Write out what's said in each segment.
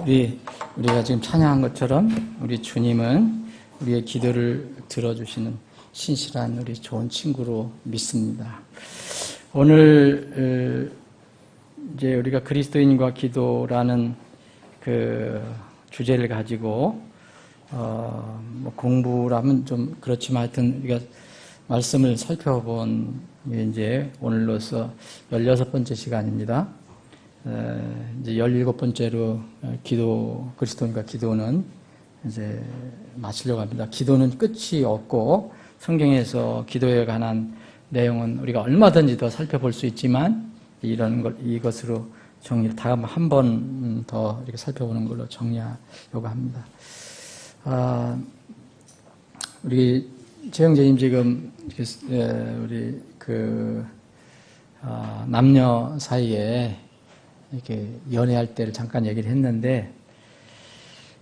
우리가 지금 찬양한 것처럼 우리 주님은 우리의 기도를 들어주시는 신실한 우리 좋은 친구로 믿습니다. 오늘 이제 우리가 그리스도인과 기도라는 그 주제를 가지고 뭐 공부라면 좀 그렇지만 하여튼 우리가 말씀을 살펴본 게 이제 오늘로서 16번째 시간입니다. 이제 17번째로 그리스도인과 기도는 이제 마치려고 합니다. 기도는 끝이 없고 성경에서 기도에 관한 내용은 우리가 얼마든지 더 살펴볼 수 있지만 이것으로 정리, 다음 한 번 더 이렇게 살펴보는 걸로 정리하려고 합니다. 우리 최영재님 지금 우리 남녀 사이에 이렇게 연애할 때를 잠깐 얘기를 했는데,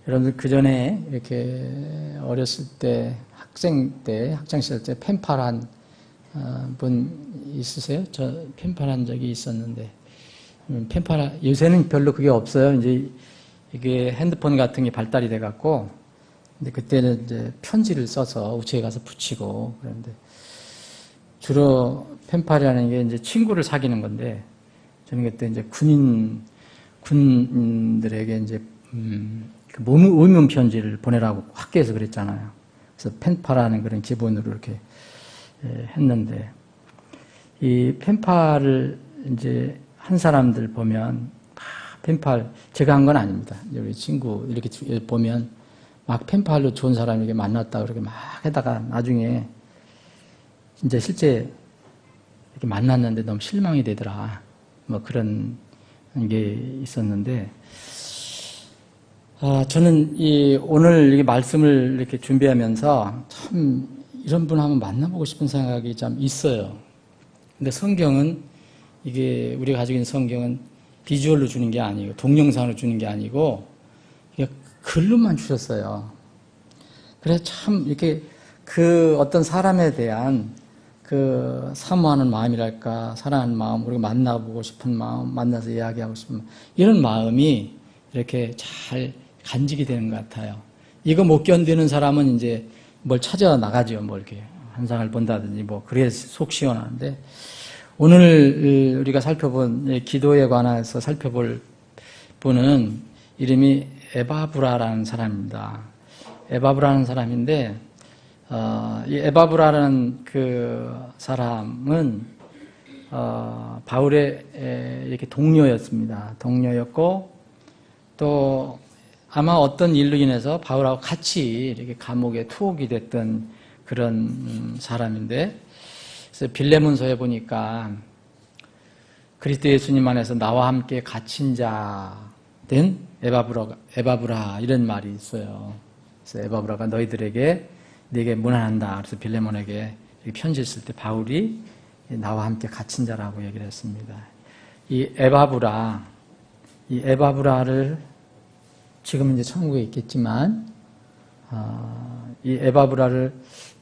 여러분들 그 전에 이렇게 어렸을 때 학창시절 때 펜팔한 분 있으세요? 저 펜팔한 적이 있었는데, 요새는 별로 그게 없어요. 이제 이게 핸드폰 같은 게 발달이 돼갖고, 근데 그때는 이제 편지를 써서 우체에 가서 붙이고, 그런데 주로 펜팔이라는 게 이제 친구를 사귀는 건데, 저는 그때 이제 군인들에게 이제 의문 편지를 보내라고 학교에서 그랬잖아요. 그래서 펜팔하는 그런 기본으로 이렇게 했는데, 이 펜팔을 이제 한 사람들 보면 펜팔 제가 한 건 아닙니다. 우리 친구 이렇게 보면 막 펜팔로 좋은 사람에게 만났다 그렇게 막 해다가 나중에 진짜 실제 이렇게 만났는데 너무 실망이 되더라. 뭐 그런 게 있었는데, 저는 오늘 이 말씀을 이렇게 준비하면서 참 이런 분 한번 만나보고 싶은 생각이 참 있어요. 근데 성경은 이게 우리가 가지고 있는 성경은 비주얼로 주는 게 아니고 동영상으로 주는 게 아니고 그냥 글로만 주셨어요. 그래서 참 이렇게 그 어떤 사람에 대한 그 사모하는 마음이랄까, 사랑하는 마음, 우리가 만나보고 싶은 마음, 만나서 이야기하고 싶은 마음, 이런 마음이 이렇게 잘 간직이 되는 것 같아요. 이거 못 견디는 사람은 이제 뭘 찾아 나가죠. 뭐 이렇게 환상을 본다든지 뭐 그래서 속 시원한데, 오늘 우리가 살펴본 기도에 관해서 살펴볼 분은 이름이 에바브라라는 사람입니다. 에바브라는 사람인데, 이 에바브라라는 그 사람은 바울의 이렇게 동료였습니다. 동료였고, 또 아마 어떤 일로 인해서 바울하고 같이 이렇게 감옥에 투옥이 됐던 그런 사람인데, 그래서 빌레몬서에 보니까 그리스도 예수님 안에서 나와 함께 갇힌 자 된 에바브라 이런 말이 있어요. 그래서 에바브라가 너희들에게 네게 문안한다. 그래서 빌레몬에게 편지를 쓸 때 바울이 나와 함께 갇힌 자라고 얘기를 했습니다. 이 에바브라를 지금 이제 천국에 있겠지만, 이 에바브라를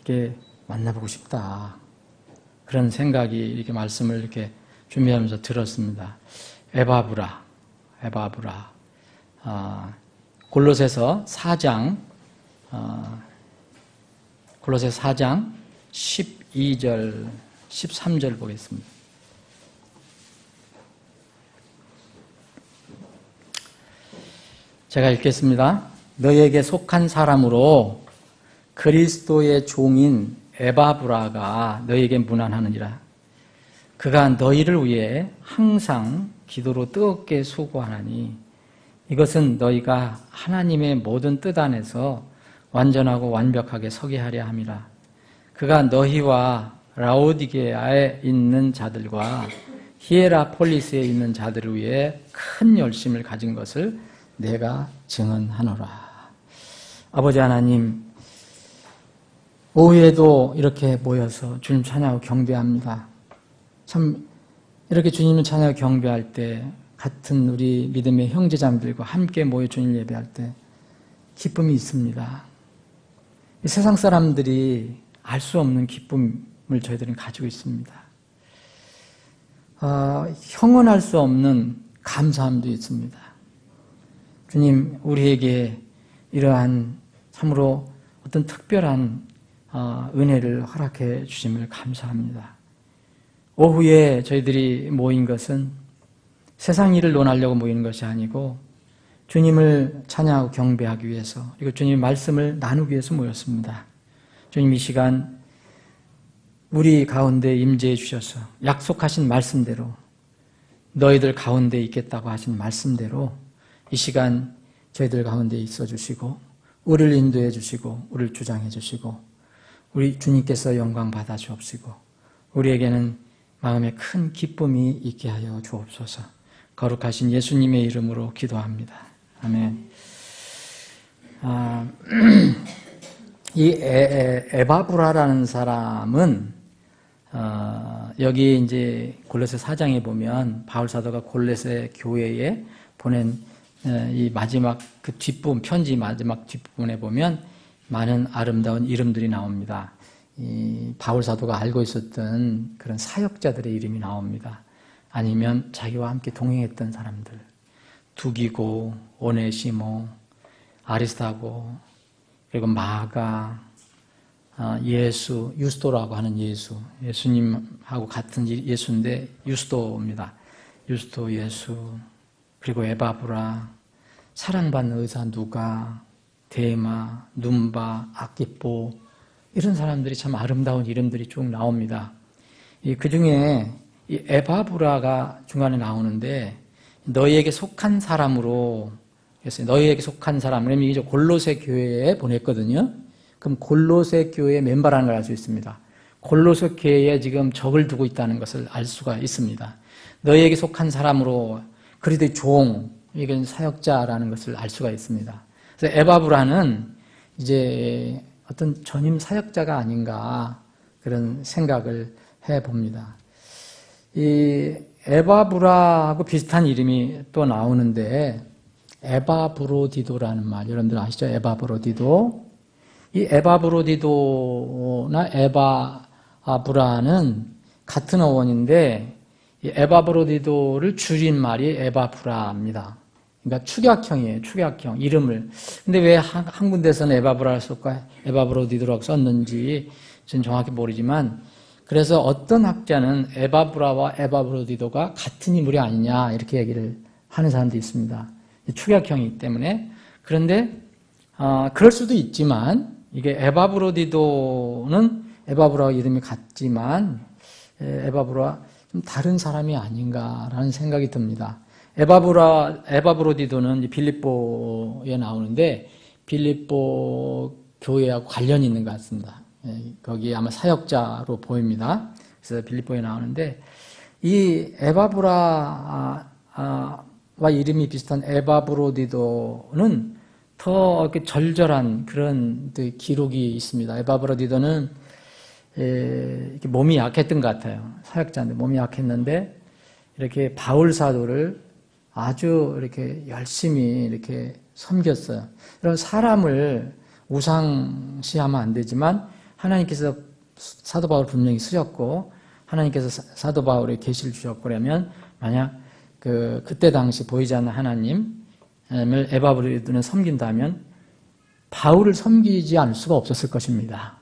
이렇게 만나보고 싶다. 그런 생각이 이렇게 말씀을 이렇게 준비하면서 들었습니다. 에바브라. 골로새서 4장 12절, 13절 보겠습니다. 제가 읽겠습니다. 너희에게 속한 사람으로 그리스도의 종인 에바브라가 너희에게 문안하느니라. 그가 너희를 위해 항상 기도로 뜨겁게 수고하나니 이것은 너희가 하나님의 모든 뜻 안에서 완전하고 완벽하게 서게 하려 함이라. 그가 너희와 라오디게아에 있는 자들과 히에라폴리스에 있는 자들을 위해 큰 열심을 가진 것을 내가 증언하노라. 아버지 하나님, 오후에도 이렇게 모여서 주님 찬양하고 경배합니다. 참 이렇게 주님을 찬양하고 경배할 때 같은 우리 믿음의 형제자매들과 함께 모여 주님 예배할 때 기쁨이 있습니다. 이 세상 사람들이 알 수 없는 기쁨을 저희들은 가지고 있습니다. 형언할 수 없는 감사함도 있습니다. 주님, 우리에게 이러한 참으로 어떤 특별한 은혜를 허락해 주심을 감사합니다. 오후에 저희들이 모인 것은 세상 일을 논하려고 모이는 것이 아니고 주님을 찬양하고 경배하기 위해서, 그리고 주님의 말씀을 나누기 위해서 모였습니다. 주님, 이 시간 우리 가운데 임재해 주셔서 약속하신 말씀대로, 너희들 가운데 있겠다고 하신 말씀대로 이 시간 저희들 가운데 있어 주시고 우리를 인도해 주시고 우리를 주장해 주시고 우리 주님께서 영광 받아 주옵시고 우리에게는 마음에 큰 기쁨이 있게 하여 주옵소서. 거룩하신 예수님의 이름으로 기도합니다. 아멘. 이 에바브라라는 사람은 여기 이제 골로새 4장에 보면 바울 사도가 골로새 교회에 보낸 이 마지막 그 뒷부분, 편지 마지막 뒷부분에 보면 많은 아름다운 이름들이 나옵니다. 이 바울 사도가 알고 있었던 그런 사역자들의 이름이 나옵니다. 아니면 자기와 함께 동행했던 사람들, 두기고, 오네시모, 아리스타고, 그리고 마가, 예수, 유스도라고 하는 예수, 예수님하고 같은 예수인데 유스도입니다. 유스도 예수, 그리고 에바브라, 사랑받는 의사 누가, 데마, num바, 아키포, 이런 사람들이 참 아름다운 이름들이 쭉 나옵니다. 그 중에 이 에바브라가 중간에 나오는데 너희에게 속한 사람으로 했어요. 너희에게 속한 사람, 그러면 이제 골로새 교회에 보냈거든요. 그럼 골로새 교회의 멤버라는 걸 알 수 있습니다. 골로새 교회에 지금 적을 두고 있다는 것을 알 수가 있습니다. 너희에게 속한 사람으로 그리스도의 종, 이건 사역자라는 것을 알 수가 있습니다. 그래서 에바브라는 이제 어떤 전임 사역자가 아닌가 그런 생각을 해봅니다. 이 에바브라하고 비슷한 이름이 또 나오는데 에바브로디도라는 말, 여러분들 아시죠? 에바브로디도. 이 에바브로디도나 에바브라는 같은 어원인데 이 에바브로디도를 줄인 말이 에바브라입니다. 그러니까 축약형이에요. 축약형 이름을. 근데 왜 한 군데서는 에바브라를 썼고 에바브로디도라고 썼는지 저는 정확히 모르지만, 그래서 어떤 학자는 에바브라와 에바브로디도가 같은 인물이 아니냐 이렇게 얘기를 하는 사람도 있습니다. 축약형이기 때문에. 그런데 그럴 수도 있지만 이게 에바브로디도는 에바브라와 이름이 같지만 에바브라와 좀 다른 사람이 아닌가라는 생각이 듭니다. 에바브로디도는 빌립보에 나오는데 빌립보 교회하고 관련이 있는 것 같습니다. 거기 아마 사역자로 보입니다. 그래서 빌립보에 나오는데 이 에바브라와 이름이 비슷한 에바브로디도는 더 이렇게 절절한 그런 기록이 있습니다. 에바브로디도는 이렇게 몸이 약했던 것 같아요. 사역자인데 몸이 약했는데 이렇게 바울 사도를 아주 이렇게 열심히 이렇게 섬겼어요. 이런 사람을 우상시하면 안 되지만 하나님께서 사도 바울을 분명히 쓰셨고 하나님께서 사도 바울에 계시를 주셨고, 그러면 만약 그때 당시 보이지 않는 하나님을 에바브로디도는 섬긴다면 바울을 섬기지 않을 수가 없었을 것입니다.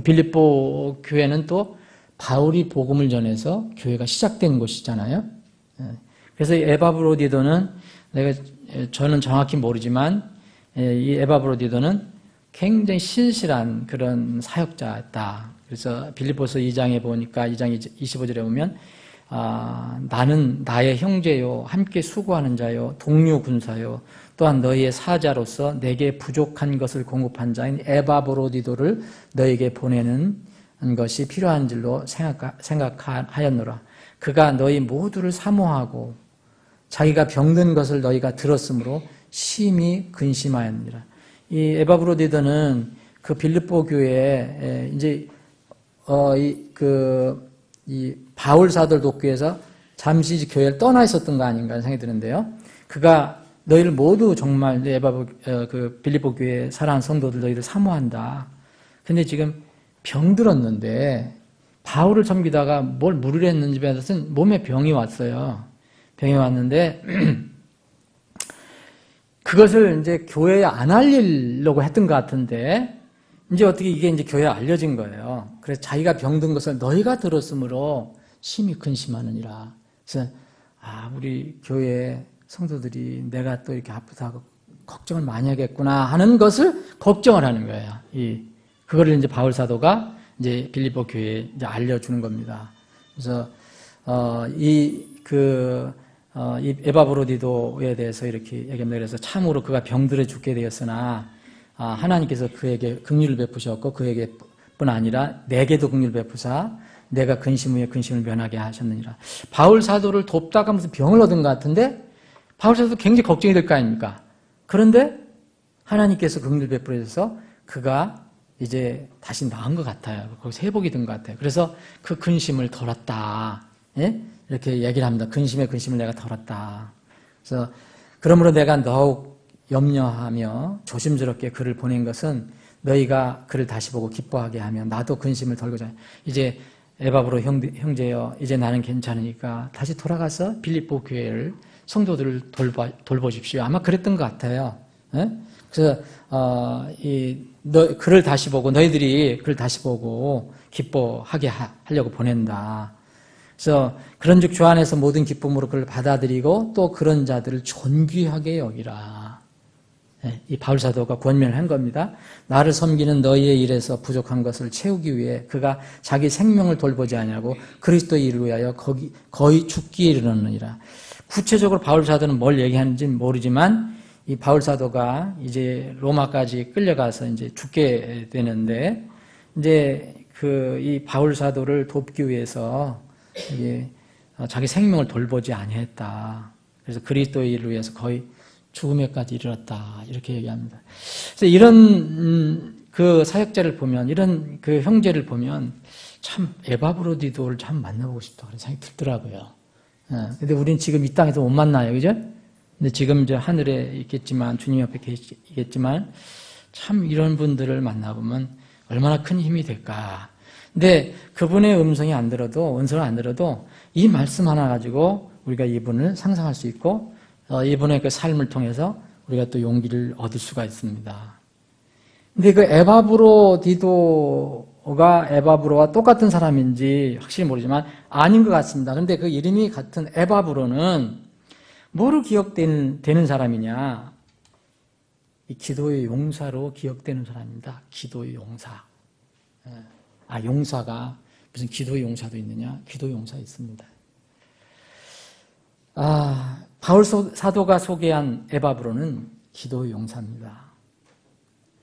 빌립보 교회는 또 바울이 복음을 전해서 교회가 시작된 곳이잖아요. 그래서 이 에바브로디도는 저는 정확히 모르지만 이 에바브로디도는 굉장히 신실한 그런 사역자였다. 그래서 빌립보서 2장에 보니까 2장 25절에 보면 나는 나의 형제요 함께 수고하는 자요 동료 군사요 또한 너희의 사자로서 내게 부족한 것을 공급한 자인 에바브로디도를 너에게 보내는 것이 필요한 줄로 생각하였노라. 그가 너희 모두를 사모하고 자기가 병든 것을 너희가 들었으므로 심히 근심하였느니라. 이 에바브로디도는 그 빌립보 교회에 이제 이 바울 사도를 돕기 위해서 잠시 교회를 떠나 있었던 거 아닌가 하는 생각이 드는데요. 그가 너희를 모두 정말 그 빌립보 교회 사랑하는 성도들 너희를 사모한다. 근데 지금 병들었는데 바울을 섬기다가 뭘 무리를 했는지 배워서 몸에 병이 왔어요. 병이 왔는데 그것을 이제 교회에 안 알리려고 했던 것 같은데, 이제 어떻게 이게 이제 교회에 알려진 거예요. 그래서 자기가 병든 것을 너희가 들었으므로 심히 근심하느니라. 그래서, 우리 교회 성도들이 내가 또 이렇게 아프다고 걱정을 많이 하겠구나 하는 것을 걱정을 하는 거예요. 그거를 이제 바울 사도가 이제 빌립보 교회에 이제 알려주는 겁니다. 그래서, 이 에바브로디도에 대해서 이렇게 얘기합니다. 그래서 참으로 그가 병들어 죽게 되었으나, 하나님께서 그에게 긍휼을 베푸셨고, 그에게 뿐 아니라 내게도 긍휼을 베푸사, 내가 근심 후에 근심을 면하게 하셨느니라. 바울 사도를 돕다가 무슨 병을 얻은 것 같은데, 바울 사도도 굉장히 걱정이 될 거 아닙니까? 그런데 하나님께서 긍휼을 베풀어서 그가 이제 다시 나은 것 같아요. 거기서 회복이 된 것 같아요. 그래서 그 근심을 덜었다. 예? 이렇게 얘기를 합니다. 근심의 근심을 내가 덜었다. 그래서 그러므로 내가 더욱 염려하며 조심스럽게 그를 보낸 것은 너희가 그를 다시 보고 기뻐하게 하며 나도 근심을 덜고자. 이제 에바브로 형제여, 이제 나는 괜찮으니까 다시 돌아가서 빌립보 교회를 성도들을 돌보십시오. 아마 그랬던 것 같아요. 예? 그래서 그를 다시 보고 너희들이 그를 다시 보고 기뻐하게 하려고 보낸다. 그래서 그런즉 주 안에서 모든 기쁨으로 그를 받아들이고 또 그런 자들을 존귀하게 여기라. 예, 이 바울 사도가 권면을 한 겁니다. 나를 섬기는 너희의 일에서 부족한 것을 채우기 위해 그가 자기 생명을 돌보지 아니하고 그리스도의 일을 위하여 거의 죽기에 이르렀느니라. 구체적으로 바울 사도는 뭘 얘기하는지는 모르지만 이 바울 사도가 이제 로마까지 끌려가서 이제 죽게 되는데 이제 이 바울 사도를 돕기 위해서 이게 자기 생명을 돌보지 아니했다. 그래서 그리스도의 일을 위해서 거의 죽음에까지 이르렀다. 이렇게 얘기합니다. 그래서 이런 그 사역자를 보면, 이런 그 형제를 보면 참 에바브로디도를 참 만나보고 싶다. 그런 생각이 들더라고요. 근데 우리는 지금 이 땅에서 못 만나요. 그죠? 근데 지금 이제 하늘에 있겠지만, 주님 옆에 계시겠지만, 참 이런 분들을 만나보면 얼마나 큰 힘이 될까. 근데 그분의 음성이 안 들어도, 음성을 안 들어도 이 말씀 하나 가지고 우리가 이분을 상상할 수 있고, 이분의 그 삶을 통해서 우리가 또 용기를 얻을 수가 있습니다. 근데 그 에바브로디도가 에바브로와 똑같은 사람인지 확실히 모르지만 아닌 것 같습니다. 근데 그 이름이 같은 에바브로는 뭐로 기억되는 사람이냐? 이 기도의 용사로 기억되는 사람입니다. 기도의 용사. 용사가 무슨 기도의 용사도 있느냐? 기도의 용사 있습니다. 바울 사도가 소개한 에바브로는 기도의 용사입니다.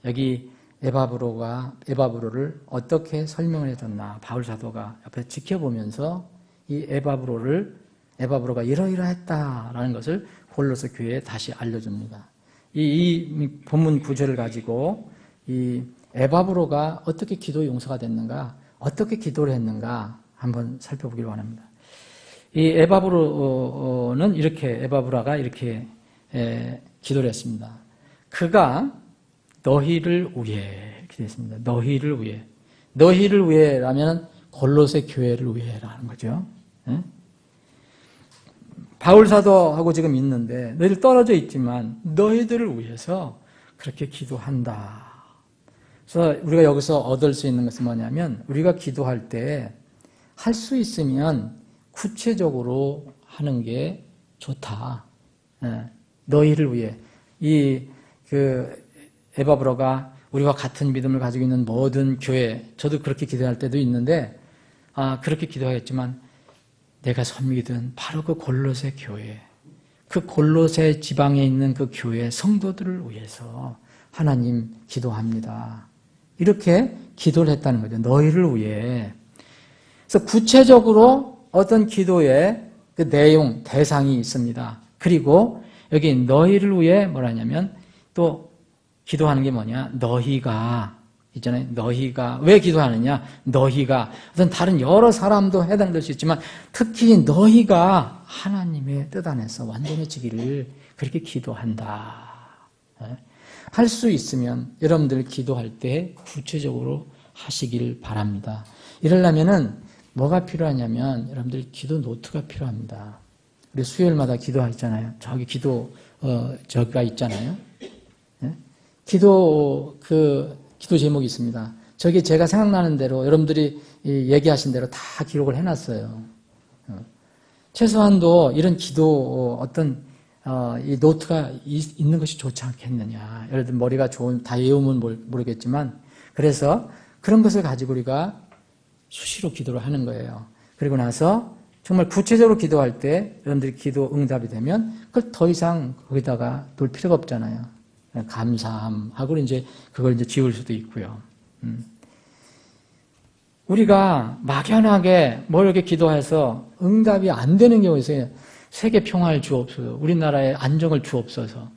여기 에바브로를 어떻게 설명을 해줬나? 바울 사도가 옆에 지켜보면서 이 에바브로가 이러이러했다라는 것을 골로새 교회에 다시 알려줍니다. 이 본문 구절을 가지고 이 에바브로가 어떻게 기도의 용사가 됐는가, 어떻게 기도를 했는가 한번 살펴보기를 원합니다. 이 에바브라가 이렇게 기도를 했습니다. 그가 너희를 위해 이렇게 됐습니다. 너희를 위해라면 골로새 교회를 위해라는 거죠. 바울 사도하고 지금 있는데 너희들 떨어져 있지만 너희들을 위해서 그렇게 기도한다. 그래서 우리가 여기서 얻을 수 있는 것은 뭐냐면 우리가 기도할 때 할 수 있으면 구체적으로 하는 게 좋다. 너희를 위해 에바브로가 우리와 같은 믿음을 가지고 있는 모든 교회, 저도 그렇게 기도할 때도 있는데 그렇게 기도하겠지만 내가 섬기던 바로 그 골로새 교회, 그 골로새 지방에 있는 그 교회 성도들을 위해서 하나님 기도합니다. 이렇게 기도를 했다는 거죠. 너희를 위해. 그래서 구체적으로 어떤 기도의 그 내용, 대상이 있습니다. 그리고 여기 너희를 위해 뭐라냐면 또 기도하는 게 뭐냐? 너희가 있잖아요. 너희가 왜 기도하느냐? 너희가 어떤 다른 여러 사람도 해당될 수 있지만 특히 너희가 하나님의 뜻 안에서 완전해지기를 그렇게 기도한다. 할 수 있으면 여러분들 기도할 때 구체적으로 하시길 바랍니다. 이러려면은 뭐가 필요하냐면 여러분들 기도 노트가 필요합니다. 우리 수요일마다 기도하잖아요. 저기 저기가 있잖아요. 예? 기도 제목이 있습니다. 저기 제가 생각나는 대로 여러분들이 얘기하신 대로 다 기록을 해놨어요. 최소한도 이런 기도 이 노트가 있는 것이 좋지 않겠느냐. 예를 들면 머리가 다 외우면 모르겠지만 그래서 그런 것을 가지고 우리가 수시로 기도를 하는 거예요. 그리고 나서 정말 구체적으로 기도할 때 여러분들이 기도 응답이 되면 그걸 더 이상 거기다가 둘 필요가 없잖아요. 감사함하고 이제 그걸 이제 지울 수도 있고요. 우리가 막연하게 뭐 이렇게 기도해서 응답이 안 되는 경우에 있어요. 세계 평화를 주옵소서, 우리나라에 안정을 주옵소서.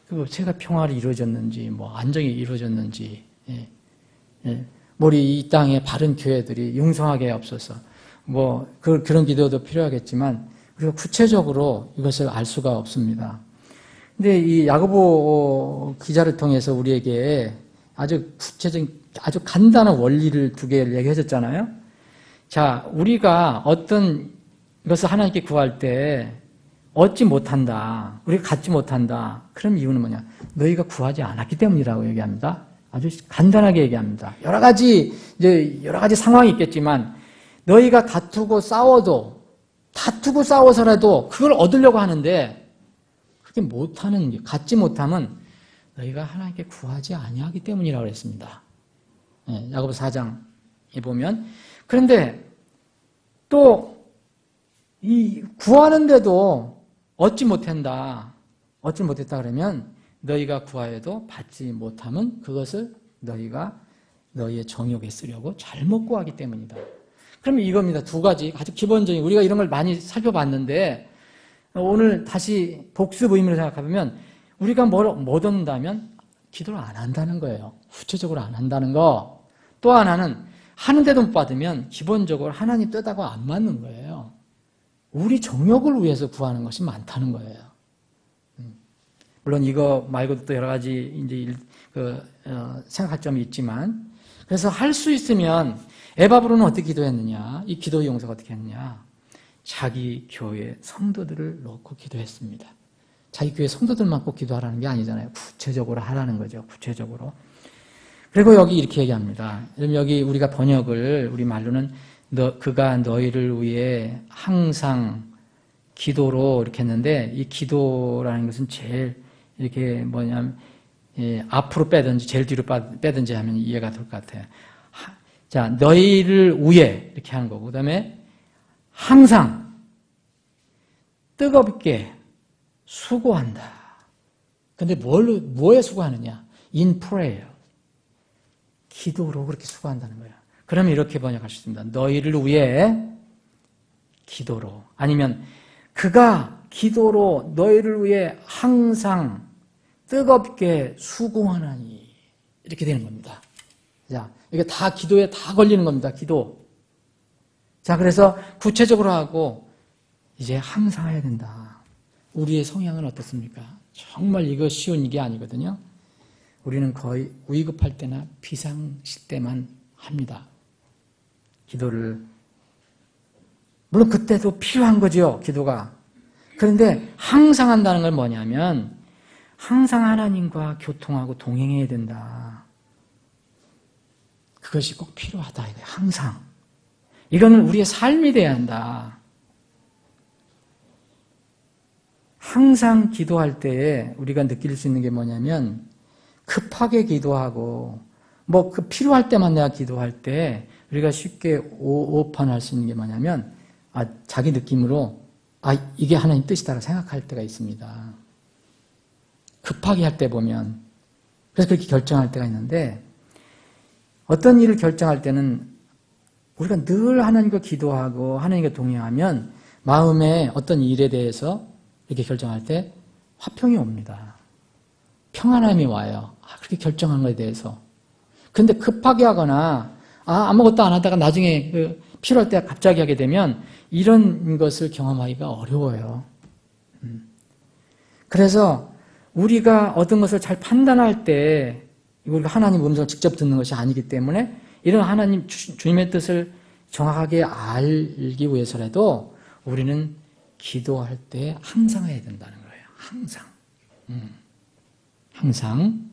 그 세계 평화를 이루어졌는지, 뭐 안정이 이루어졌는지, 우리 이 땅의 바른 교회들이 융성하게 없어서, 뭐 그런 기도도 필요하겠지만 우리가 구체적으로 이것을 알 수가 없습니다. 근데 이 야고보 기자를 통해서 우리에게 아주 구체적인 아주 간단한 원리를 두 개를 얘기해 줬잖아요. 자, 우리가 어떤 이것을 하나님께 구할 때 얻지 못한다, 우리가 갖지 못한다. 그런 이유는 뭐냐? 너희가 구하지 않았기 때문이라고 얘기합니다. 아주 간단하게 얘기합니다. 여러 가지 상황이 있겠지만 너희가 다투고 싸워서라도 그걸 얻으려고 하는데 그렇게 못하는 게, 갖지 못함은 너희가 하나님께 구하지 아니하기 때문이라고 했습니다. 야고보 4장에 보면. 그런데 또 이 구하는데도 얻지 못했다 그러면 너희가 구하여도 받지 못함은 그것을 너희가 너희의 정욕에 쓰려고 잘못 구하기 때문이다. 그러면 이겁니다. 두 가지 아주 기본적인, 우리가 이런 걸 많이 살펴봤는데 오늘 다시 복습 의미로 생각해보면 우리가 못 얻는다면 기도를 안 한다는 거예요. 구체적으로 안 한다는 거. 또 하나는 하는데도 못 받으면 기본적으로 하나님 뜻하고 안 맞는 거예요. 우리 정욕을 위해서 구하는 것이 많다는 거예요. 물론 이거 말고도 또 여러 가지 이제 생각할 점이 있지만, 그래서 할 수 있으면 에바브로는 어떻게 기도했느냐? 이 기도의 용서가 어떻게 했느냐? 자기 교회 성도들을 놓고 기도했습니다. 자기 교회 성도들만 꼭 기도하라는 게 아니잖아요. 구체적으로 하라는 거죠. 구체적으로. 그리고 여기 이렇게 얘기합니다. 여기 우리가 번역을 우리 말로는 그가 너희를 위해 항상 기도로 이렇게 했는데, 이 기도라는 것은 제일 이렇게 앞으로 빼든지 제일 뒤로 빼든지 하면 이해가 될 것 같아요. 자, 너희를 위해 이렇게 하는 거고, 그 다음에 항상 뜨겁게 수고한다. 근데 뭐에 수고하느냐? In prayer. 기도로 그렇게 수고한다는 거예요. 그러면 이렇게 번역할 수 있습니다. 너희를 위해 기도로. 아니면 그가 기도로 너희를 위해 항상 뜨겁게 수고하나니. 이렇게 되는 겁니다. 자, 이게 다 기도에 다 걸리는 겁니다. 기도. 자, 그래서 구체적으로 하고 이제 항상 해야 된다. 우리의 성향은 어떻습니까? 정말 이거 쉬운 게 아니거든요. 우리는 거의 위급할 때나 비상시 때만 합니다. 기도를. 물론 그때도 필요한 거죠, 기도가. 그런데 항상 한다는 건 뭐냐면 항상 하나님과 교통하고 동행해야 된다. 그것이 꼭 필요하다. 항상. 이거는 우리의 삶이 돼야 한다. 항상 기도할 때에 우리가 느낄 수 있는 게 뭐냐면 급하게 기도하고 필요할 때만 내가 기도할 때 우리가 쉽게 오판할 수 있는 게 뭐냐면 자기 느낌으로 이게 하나님 뜻이다라고 생각할 때가 있습니다. 급하게 할 때 보면. 그래서 그렇게 결정할 때가 있는데, 어떤 일을 결정할 때는 우리가 늘 하나님과 기도하고 하나님과 동행하면 마음에 어떤 일에 대해서 이렇게 결정할 때 화평이 옵니다. 평안함이 와요. 그렇게 결정한 것에 대해서. 근데 급하게 하거나 아무것도 안 하다가 나중에 필요할 때 갑자기 하게 되면 이런 것을 경험하기가 어려워요. 그래서 우리가 어떤 것을 잘 판단할 때 우리가 하나님 음성을 직접 듣는 것이 아니기 때문에 이런 하나님 주님의 뜻을 정확하게 알기 위해서라도 우리는 기도할 때 항상 해야 된다는 거예요. 항상. 항상.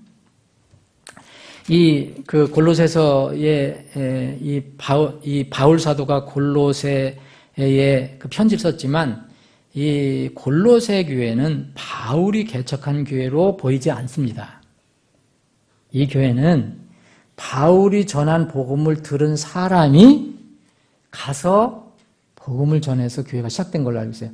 그 골로새서에 이 바울 사도가 골로새에 그 편지를 썼지만 이 골로새 교회는 바울이 개척한 교회로 보이지 않습니다. 이 교회는 바울이 전한 복음을 들은 사람이 가서 복음을 전해서 교회가 시작된 걸로 알고 있어요.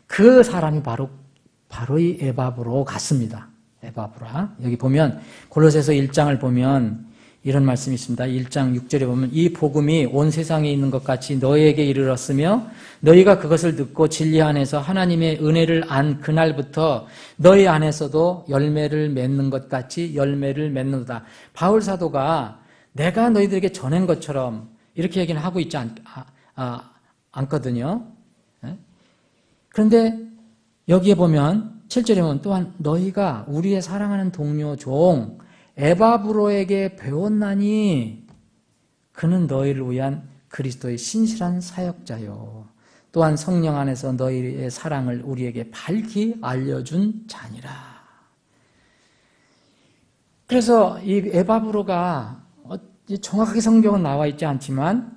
그 사람이 바로 이 에바브로 갔습니다. 에바브라. 여기 보면 골로새서 1장을 보면 이런 말씀이 있습니다. 1장 6절에 보면 이 복음이 온 세상에 있는 것 같이 너희에게 이르렀으며 너희가 그것을 듣고 진리 안에서 하나님의 은혜를 안 그날부터 너희 안에서도 열매를 맺는 것 같이 열매를 맺는다. 바울 사도가 내가 너희들에게 전한 것처럼 이렇게 얘기는 하고 있지 않거든요. 그런데 여기에 보면 7절에 보면 또한 너희가 우리의 사랑하는 동료 종 에바브로에게 배웠나니 그는 너희를 위한 그리스도의 신실한 사역자요. 또한 성령 안에서 너희의 사랑을 우리에게 밝히 알려준 자니라. 그래서 이 에바브로가 정확하게 성경은 나와 있지 않지만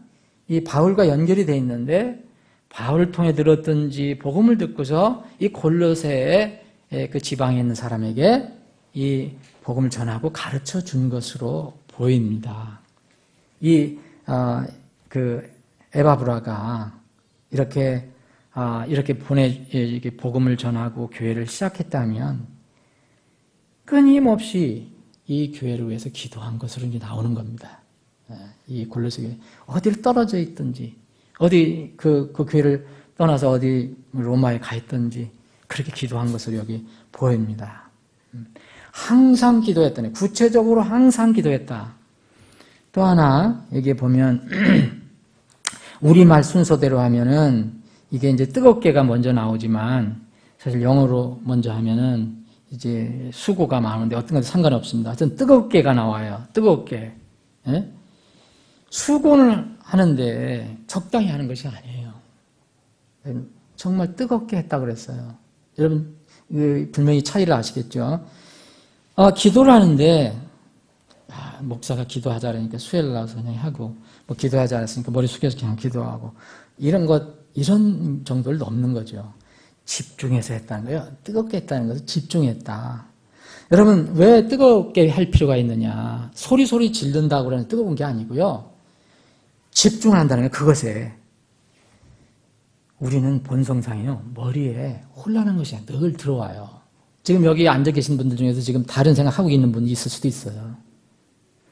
이 바울과 연결이 돼 있는데 바울을 통해 들었든지 복음을 듣고서 이 골로새의 그 지방에 있는 사람에게 이 복음을 전하고 가르쳐 준 것으로 보입니다. 그 에바브라가 이렇게 복음을 전하고 교회를 시작했다면 끊임없이 이 교회를 위해서 기도한 것으로 이제 나오는 겁니다. 이 골로새 교회 어디를 떨어져 있든지 어디 그 교회를 떠나서 어디 로마에 가 있든지 그렇게 기도한 것으로 여기 보입니다. 항상 기도했다네. 구체적으로 항상 기도했다. 또 하나 여기에 보면 우리말 순서대로 하면은 이게 이제 뜨겁게가 먼저 나오지만 사실 영어로 먼저 하면은 이제 수고가 많은데 어떤 것도 상관없습니다. 하여튼 뜨겁게가 나와요. 뜨겁게. 예? 수고는 하는데 적당히 하는 것이 아니에요. 정말 뜨겁게 했다고 그랬어요. 여러분 분명히 차이를 아시겠죠? 기도를 하는데 목사가 기도하자 그러니까 수혜를 나와서 그냥 하고 뭐 기도하지 않았으니까 머리 숙여서 그냥 기도하고 이런 정도를 넘는 거죠. 집중해서 했다는 거예요. 뜨겁게 했다는 것은 집중했다. 여러분 왜 뜨겁게 할 필요가 있느냐? 소리 지른다고 그러는 뜨거운 게 아니고요. 집중을 한다는 게 그것에 우리는 본성상이요. 머리에 혼란한 것이 늘 들어와요. 지금 여기 앉아 계신 분들 중에서 지금 다른 생각하고 있는 분이 있을 수도 있어요.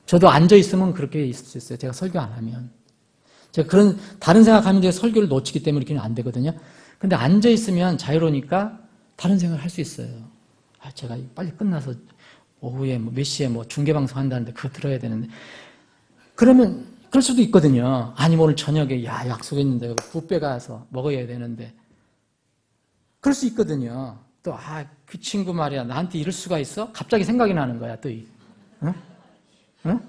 저도 앉아 있으면 그렇게 있을 수 있어요. 제가 설교 안 하면. 제가 그런 다른 생각하면 제가 설교를 놓치기 때문에 이렇게는 안 되거든요. 근데 앉아 있으면 자유로우니까 다른 생각을 할 수 있어요. 제가 빨리 끝나서 오후에 몇 시에 중계방송 한다는데 그거 들어야 되는데. 그러면 그럴 수도 있거든요. 아니면 오늘 저녁에 약속했는데 뷔페 가서 먹어야 되는데. 그럴 수 있거든요. 또 그 친구 말이야 나한테 이럴 수가 있어? 갑자기 생각이 나는 거야 또. 응?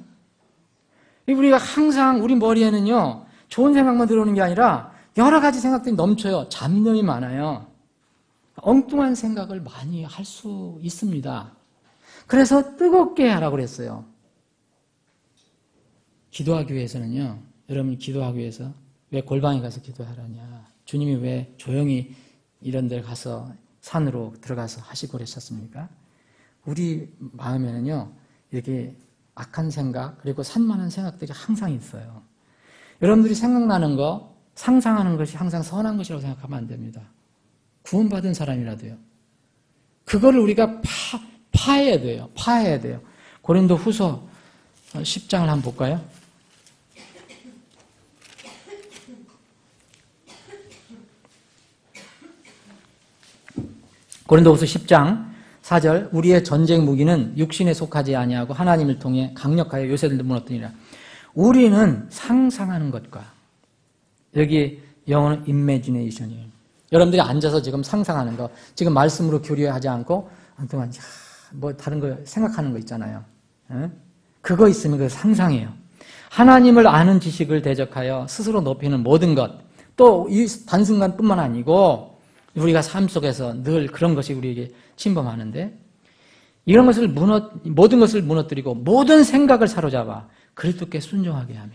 우리가 항상 우리 머리에는요 좋은 생각만 들어오는 게 아니라 여러 가지 생각들이 넘쳐요. 잡념이 많아요. 엉뚱한 생각을 많이 할 수 있습니다. 그래서 뜨겁게 하라고 그랬어요. 기도하기 위해서는요. 여러분이 기도하기 위해서 왜 골방에 가서 기도하라냐. 주님이 왜 조용히 이런 데 가서 산으로 들어가서 하시고 그러셨습니까? 우리 마음에는요. 이렇게 악한 생각 그리고 산만한 생각들이 항상 있어요. 여러분들이 생각나는 거 상상하는 것이 항상 선한 것이라고 생각하면 안 됩니다. 구원받은 사람이라도요. 그거를 우리가 파해야 돼요. 파해야 돼요. 고린도 후서 10장을 한번 볼까요? 고린도후서 10장 4절 우리의 전쟁 무기는 육신에 속하지 아니하고 하나님을 통해 강력하여 요새들도 무너뜨리라. 우리는 상상하는 것과 여기 영어는 imagination이에요. 여러분들이 앉아서 지금 상상하는 거 지금 말씀으로 교류하지 않고 한동안 다른 거 생각하는 거 있잖아요. 그거 있으면 그 상상이에요. 하나님을 아는 지식을 대적하여 스스로 높이는 모든 것 또 이 단순간뿐만 아니고 우리가 삶 속에서 늘 그런 것이 우리에게 침범하는데 이런 것을 모든 것을 무너뜨리고 모든 생각을 사로잡아 그리스도께 순종하게 하며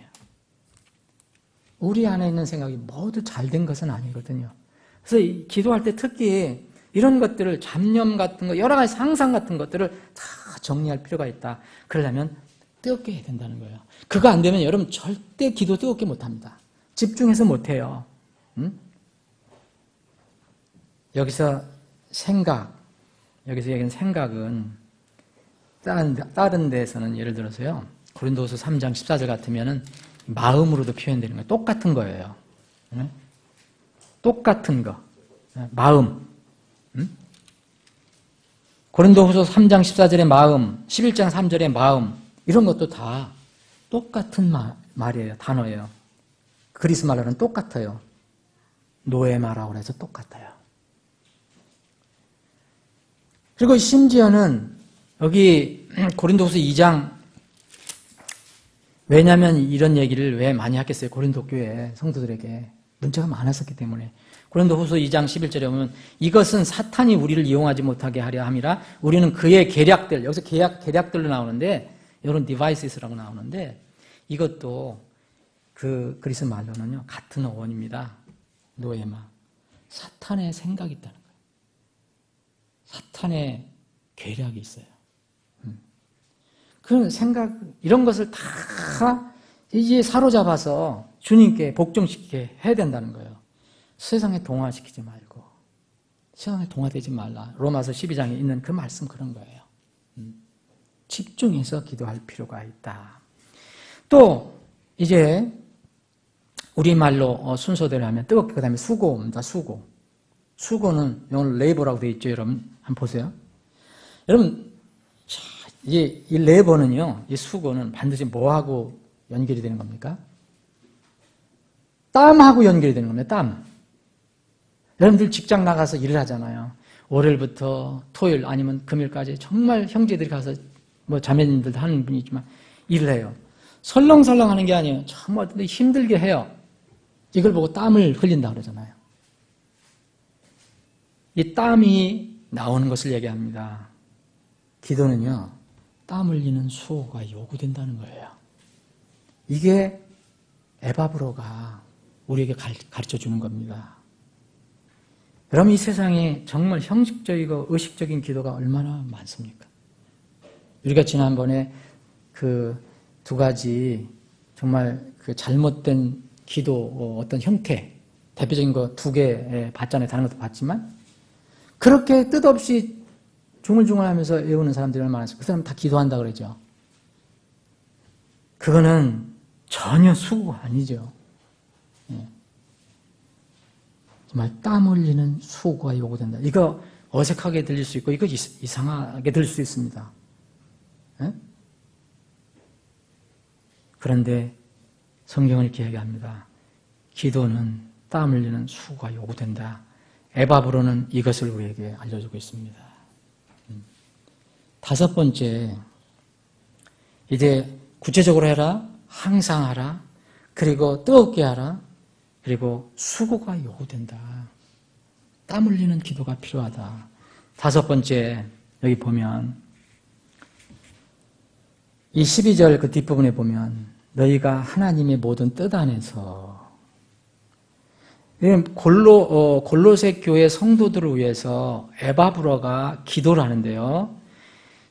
우리 안에 있는 생각이 모두 잘된 것은 아니거든요. 그래서 기도할 때 특히 이런 것들을 잡념 같은 거 여러 가지 상상 같은 것들을 다 정리할 필요가 있다. 그러려면 뜨겁게 해야 된다는 거예요. 그거 안 되면 여러분 절대 기도 뜨겁게 못합니다. 집중해서 못해요. 응? 여기서 얘기하는 생각은 다른 데에서는 예를 들어서요. 고린도후서 3장 14절 같으면은 마음으로도 표현되는 거예요. 똑같은 거예요. 응? 똑같은 거. 마음. 응? 고린도후서 3장 14절의 마음, 11장 3절의 마음 이런 것도 다 똑같은 말이에요. 단어예요. 그리스 말로는 똑같아요. 노에마라고 해서 똑같아요. 그리고 심지어는 여기 고린도후서 2장 왜냐하면 이런 얘기를 왜 많이 하겠어요? 고린도 교회 성도들에게 문제가 많았었기 때문에 고린도후서 2장 11절에 보면 이것은 사탄이 우리를 이용하지 못하게 하려 함이라 우리는 그의 계략들 여기서 계략들로 나오는데 이런 디바이스라고 나오는데 이것도 그 그리스 말로는요 같은 어원입니다. 노에마 사탄의 생각이 있다는 거예요. 사탄의 계략이 있어요. 그 생각 이런 것을 다 이제 사로잡아서 주님께 복종시키게 해야 된다는 거예요. 세상에 동화시키지 말고 세상에 동화되지 말라. 로마서 12장에 있는 그 말씀 그런 거예요. 집중해서 기도할 필요가 있다. 또 이제 우리말로 순서대로 하면 뜨겁게 그다음에 수고입니다. 수고는 오늘 레이버라고 되어 있죠. 여러분 한번 보세요. 여러분 이 레이버는요. 이 수고는 반드시 뭐하고 연결이 되는 겁니까? 땀하고 연결이 되는 겁니다. 땀. 여러분들 직장 나가서 일을 하잖아요. 월요일부터 토요일 아니면 금요일까지 정말 형제들이 가서 뭐 자매님들도 하는 분이 있지만 일을 해요. 설렁설렁 하는 게 아니에요. 정말 힘들게 해요. 이걸 보고 땀을 흘린다 그러잖아요. 이 땀이 나오는 것을 얘기합니다. 기도는요. 땀 흘리는 수고가 요구된다는 거예요. 이게 에바브로가 우리에게 가르쳐 주는 겁니다. 여러분 이 세상에 정말 형식적이고 의식적인 기도가 얼마나 많습니까? 우리가 지난번에 그 두 가지 정말 그 잘못된 기도 어떤 형태 대표적인 거 2개 봤잖아요. 다른 것도 봤지만 그렇게 뜻없이 중얼중얼하면서 외우는 사람들이 얼마나 많았어요. 그 사람 다 기도한다 그러죠. 그거는 전혀 수고가 아니죠. 예. 정말 땀 흘리는 수고가 요구된다. 이거 어색하게 들릴 수 있고 이거 이상하게 들릴 수 있습니다. 예? 그런데 성경은 이렇게 얘기합니다. 기도는 땀 흘리는 수고가 요구된다. 에바브로는 이것을 우리에게 알려주고 있습니다. 5번째, 이제 구체적으로 해라, 항상 하라, 그리고 뜨겁게 하라, 그리고 수고가 요구된다. 땀 흘리는 기도가 필요하다. 5번째, 여기 보면 이 12절 그 뒷부분에 보면 너희가 하나님의 모든 뜻 안에서 골로새 교회 성도들을 위해서 에바브로가 기도를 하는데요.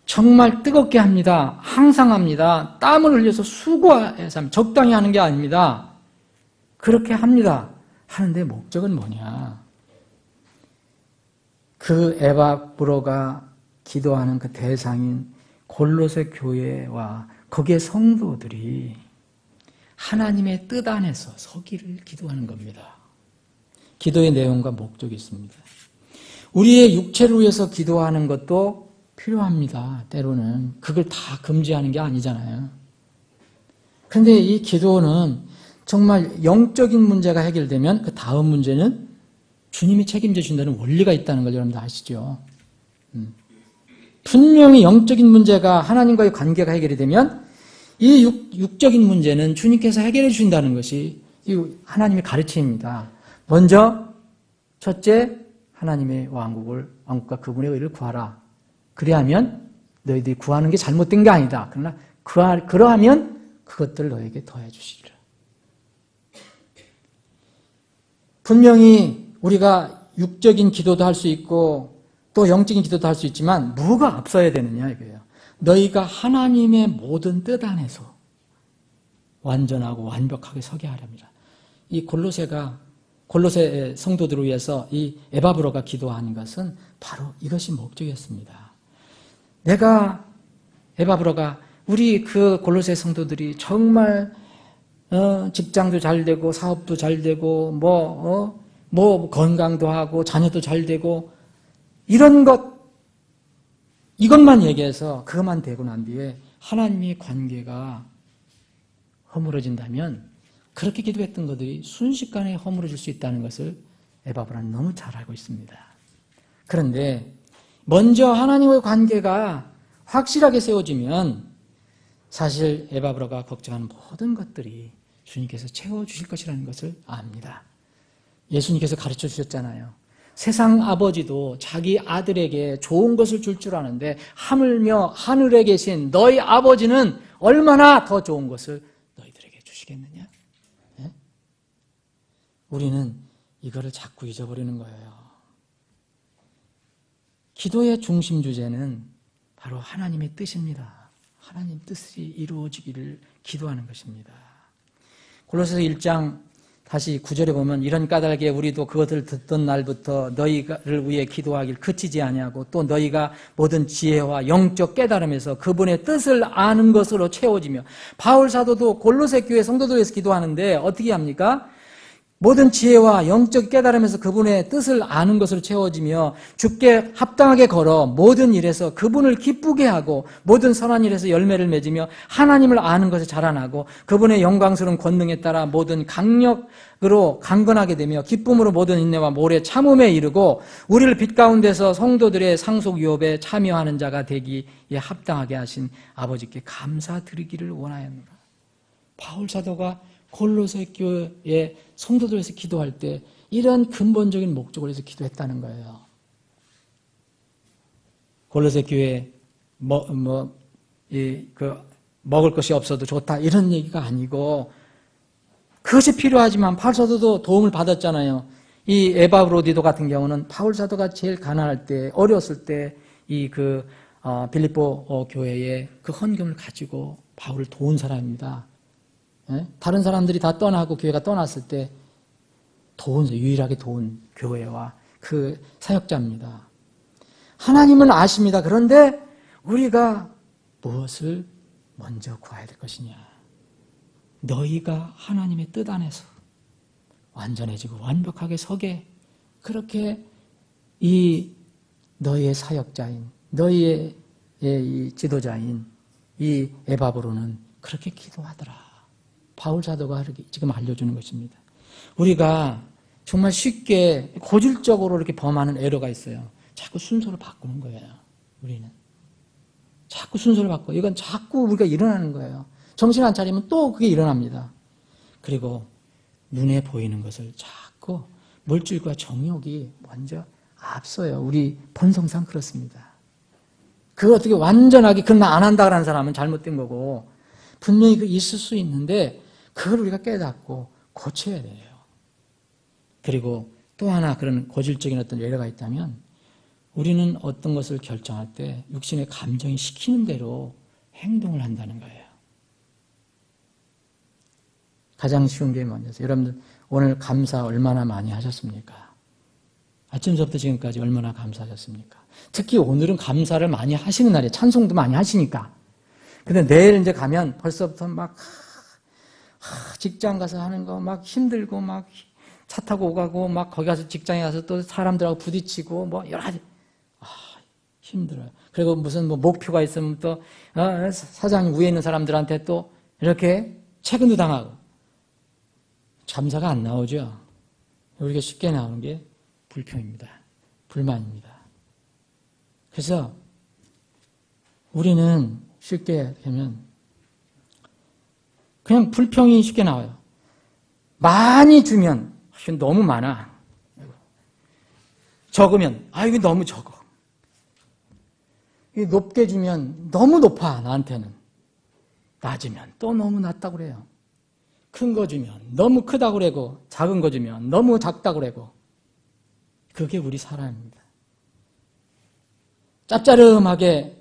정말 뜨겁게 합니다. 항상 합니다. 땀을 흘려서 수고해서 적당히 하는 게 아닙니다. 그렇게 합니다. 하는데 목적은 뭐냐? 그 에바브로가 기도하는 그 대상인 골로새 교회와 거기에 성도들이 하나님의 뜻 안에서 서기를 기도하는 겁니다. 기도의 내용과 목적이 있습니다. 우리의 육체를 위해서 기도하는 것도 필요합니다. 때로는 그걸 다 금지하는 게 아니잖아요. 그런데 이 기도는 정말 영적인 문제가 해결되면 그 다음 문제는 주님이 책임져 준다는 원리가 있다는 걸 여러분들 아시죠? 분명히 영적인 문제가 하나님과의 관계가 해결이 되면 이 육적인 문제는 주님께서 해결해 주신다는 것이 하나님의 가르침입니다. 먼저 첫째 하나님의 왕국과 그분의 의를 구하라. 그리하면 너희들이 구하는 게 잘못된 게 아니다. 그러나 그러하면 그것들 너에게 더해 주시리라. 분명히 우리가 육적인 기도도 할 수 있고 또 영적인 기도도 할 수 있지만 뭐가 앞서야 되느냐 이거예요. 너희가 하나님의 모든 뜻 안에서 완전하고 완벽하게 서게 하렵니다. 이 골로새 성도들을 위해서 이 에바브로가 기도하는 것은 바로 이것이 목적이었습니다. 에바브로가 우리 그 골로새 성도들이 정말 직장도 잘 되고 사업도 잘 되고 뭐 건강도 하고 자녀도 잘 되고 이것만 얘기해서 그것만 되고 난 뒤에 하나님의 관계가 허물어진다면 그렇게 기도했던 것들이 순식간에 허물어질 수 있다는 것을 에바브로는 너무 잘 알고 있습니다. 그런데 먼저 하나님과의 관계가 확실하게 세워지면 사실 에바브로가 걱정하는 모든 것들이 주님께서 채워주실 것이라는 것을 압니다. 예수님께서 가르쳐 주셨잖아요. 세상 아버지도 자기 아들에게 좋은 것을 줄 줄 아는데 하물며 하늘에 계신 너희 아버지는 얼마나 더 좋은 것을 너희들에게 주시겠느냐? 네? 우리는 이거를 자꾸 잊어버리는 거예요. 기도의 중심 주제는 바로 하나님의 뜻입니다. 하나님 뜻이 이루어지기를 기도하는 것입니다. 골로새서 1장 다시 9절에 보면 이런 까닭에 우리도 그것을 듣던 날부터 너희를 위해 기도하길 그치지 아니하고 또 너희가 모든 지혜와 영적 깨달음에서 그분의 뜻을 아는 것으로 채워지며 바울 사도도 골로새 교회 성도들 위해서 기도하는데 어떻게 합니까? 모든 지혜와 영적 깨달음에서 그분의 뜻을 아는 것으로 채워지며 주께 합당하게 걸어 모든 일에서 그분을 기쁘게 하고 모든 선한 일에서 열매를 맺으며 하나님을 아는 것에 자라나고 그분의 영광스러운 권능에 따라 모든 강력으로 강건하게 되며 기쁨으로 모든 인내와 모래 참음에 이르고 우리를 빛 가운데서 성도들의 상속 유업에 참여하는 자가 되기에 합당하게 하신 아버지께 감사드리기를 원하였노라. 바울 사도가 골로새 교회의 성도들 위해서 기도할 때 이런 근본적인 목적을 위해서 기도했다는 거예요. 골로새 교회에 먹을 것이 없어도 좋다 이런 얘기가 아니고 그것이 필요하지만 바울 사도도 도움을 받았잖아요. 이 에바브로디도 같은 경우는 바울 사도가 제일 가난할 때 어려웠을 때 빌립보 교회에 그 헌금을 가지고 바울을 도운 사람입니다. 다른 사람들이 다 떠나고 교회가 떠났을 때 유일하게 도운 교회와 그 사역자입니다. 하나님은 아십니다. 그런데 우리가 무엇을 먼저 구해야 될 것이냐? 너희가 하나님의 뜻 안에서 완전해지고 완벽하게 서게 그렇게 이 너희의 사역자인 너희의 이 지도자인 이 에바브로는 그렇게 기도하더라. 바울 사도가 지금 알려주는 것입니다. 우리가 정말 쉽게 고질적으로 이렇게 범하는 에러가 있어요. 자꾸 순서를 바꾸는 거예요. 우리는 자꾸 순서를 바꿔. 이건 자꾸 우리가 일어나는 거예요. 정신 안 차리면 또 그게 일어납니다. 그리고 눈에 보이는 것을 자꾸 물질과 정욕이 먼저 앞서요. 우리 본성상 그렇습니다. 그거 어떻게 완전하게 그건 안 한다라는 사람은 잘못된 거고 분명히 그 있을 수 있는데 그걸 우리가 깨닫고 고쳐야 돼요. 그리고 또 하나 그런 고질적인 어떤 예외가 있다면 우리는 어떤 것을 결정할 때 육신의 감정이 시키는 대로 행동을 한다는 거예요. 가장 쉬운 게 뭐냐면 여러분들 오늘 감사 얼마나 많이 하셨습니까? 아침부터 지금까지 얼마나 감사하셨습니까? 특히 오늘은 감사를 많이 하시는 날이에요. 찬송도 많이 하시니까. 근데 내일 이제 가면 벌써부터 막 직장 가서 하는 거 막 힘들고 막 차 타고 오가고 막 거기 가서 직장에 가서 또 사람들하고 부딪히고 뭐 여러 가지 힘들어요. 그리고 무슨 목표가 있으면 또 사장님 위에 있는 사람들한테 또 이렇게 채근도 당하고 감사가 안 나오죠. 우리가 쉽게 나오는 게 불평입니다. 불만입니다. 그래서 우리는 쉽게 하면 그냥 불평이 쉽게 나와요. 많이 주면 너무 많아. 적으면 이거 너무 적어. 높게 주면 너무 높아 나한테는. 낮으면 또 너무 낮다고 그래요. 큰 거 주면 너무 크다고 그러고 작은 거 주면 너무 작다고 그러고 그게 우리 사람입니다. 짭짜름하게